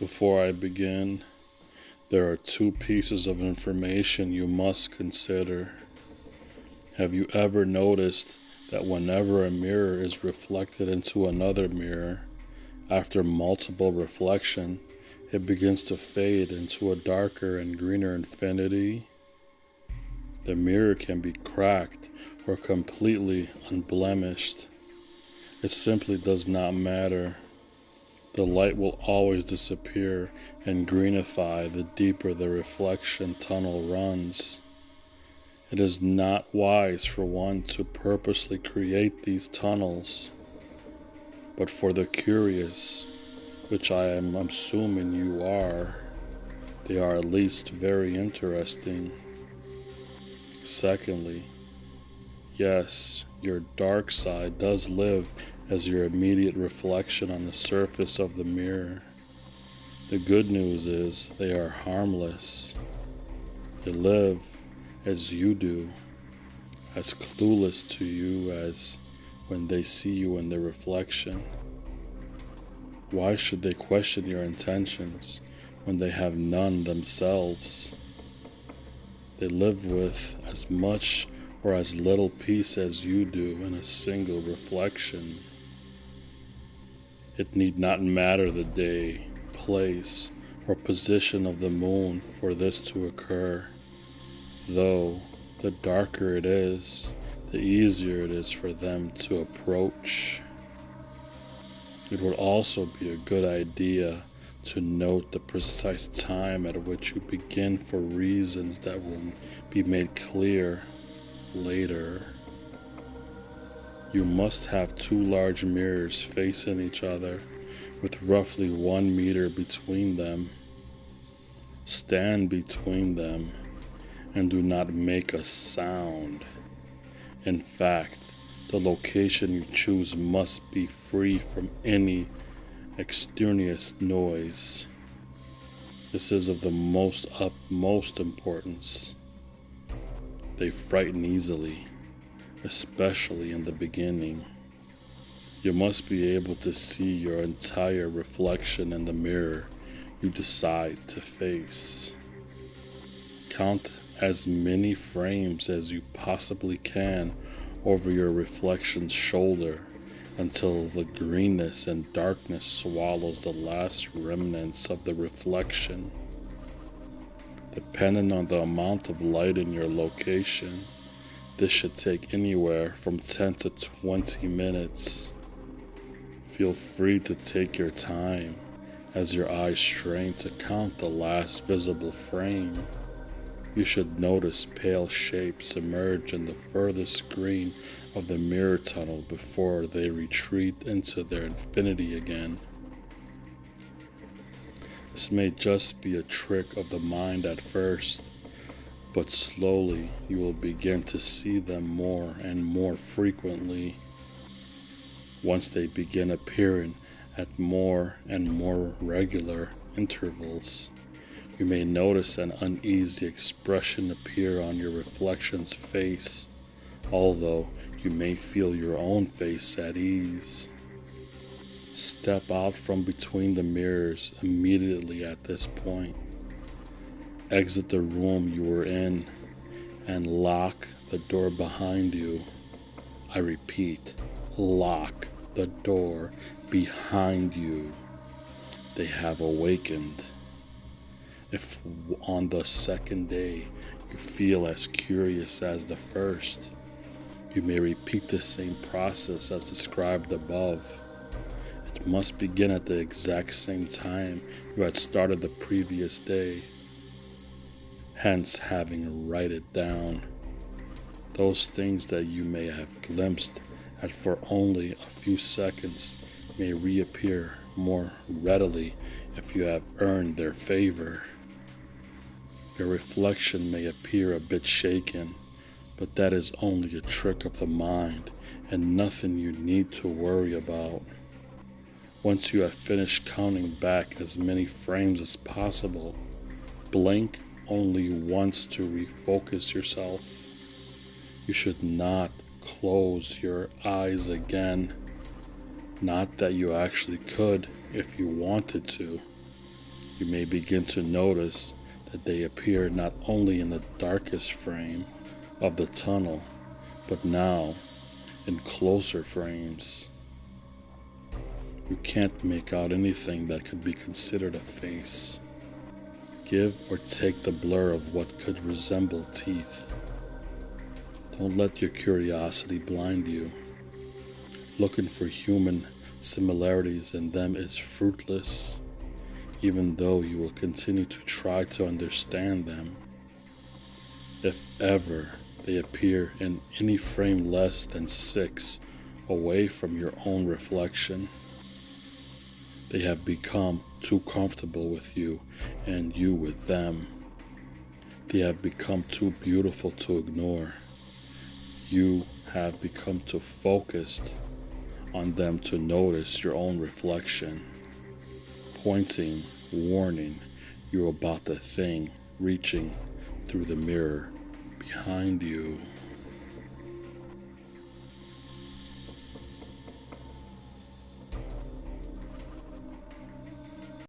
Before I begin, there are two pieces of information you must consider. Have you ever noticed that whenever a mirror is reflected into another mirror, after multiple reflection, it begins to fade into a darker and greener infinity? The mirror can be cracked or completely unblemished. It simply does not matter. The light will always disappear and greenify the deeper the reflection tunnel runs. It is not wise for one to purposely create these tunnels, but for the curious, which I am assuming you are, they are at least very interesting. Secondly, yes, your dark side does live as your immediate reflection on the surface of the mirror. The good news is they are harmless. They live as you do, as clueless to you as when they see you in the reflection. Why should they question your intentions when they have none themselves? They live with as much or as little peace as you do in a single reflection. It need not matter the day, place, or position of the moon for this to occur, though the darker it is, the easier it is for them to approach. It would also be a good idea to note the precise time at which you begin for reasons that will be made clear later. You must have two large mirrors facing each other with roughly 1 meter between them. Stand between them and do not make a sound. In fact, the location you choose must be free from any extraneous noise. This is of the utmost importance. They frighten easily, especially in the beginning. You must be able to see your entire reflection in the mirror you decide to face. Count as many frames as you possibly can over your reflection's shoulder until the greenness and darkness swallows the last remnants of the reflection. Depending on the amount of light in your location, this should take anywhere from 10 to 20 minutes. Feel free to take your time as your eyes strain to count the last visible frame. You should notice pale shapes emerge in the furthest screen of the mirror tunnel before they retreat into their infinity again. This may just be a trick of the mind at first, but slowly you will begin to see them more and more frequently. Once they begin appearing at more and more regular intervals, you may notice an uneasy expression appear on your reflection's face, although you may feel your own face at ease. Step out from between the mirrors immediately at this point. Exit the room you were in and lock the door behind you. I repeat, lock the door behind you. They have awakened. If on the second day you feel as curious as the first, you may repeat the same process as described above. It must begin at the exact same time you had started the previous day, hence having write it down. Those things that you may have glimpsed at for only a few seconds may reappear more readily if you have earned their favor. Your reflection may appear a bit shaken, but that is only a trick of the mind and nothing you need to worry about. Once you have finished counting back as many frames as possible, blink only once to refocus yourself. You should not close your eyes again. Not that you actually could if you wanted to. You may begin to notice that they appear not only in the darkest frame of the tunnel, but now in closer frames. You can't make out anything that could be considered a face. Give or take the blur of what could resemble teeth. Don't let your curiosity blind you. Looking for human similarities in them is fruitless, even though you will continue to try to understand them. If ever they appear in any frame less than 6 away from your own reflection, they have become too comfortable with you and you with them. They have become too beautiful to ignore. You have become too focused on them to notice your own reflection, pointing, warning you about the thing reaching through the mirror behind you.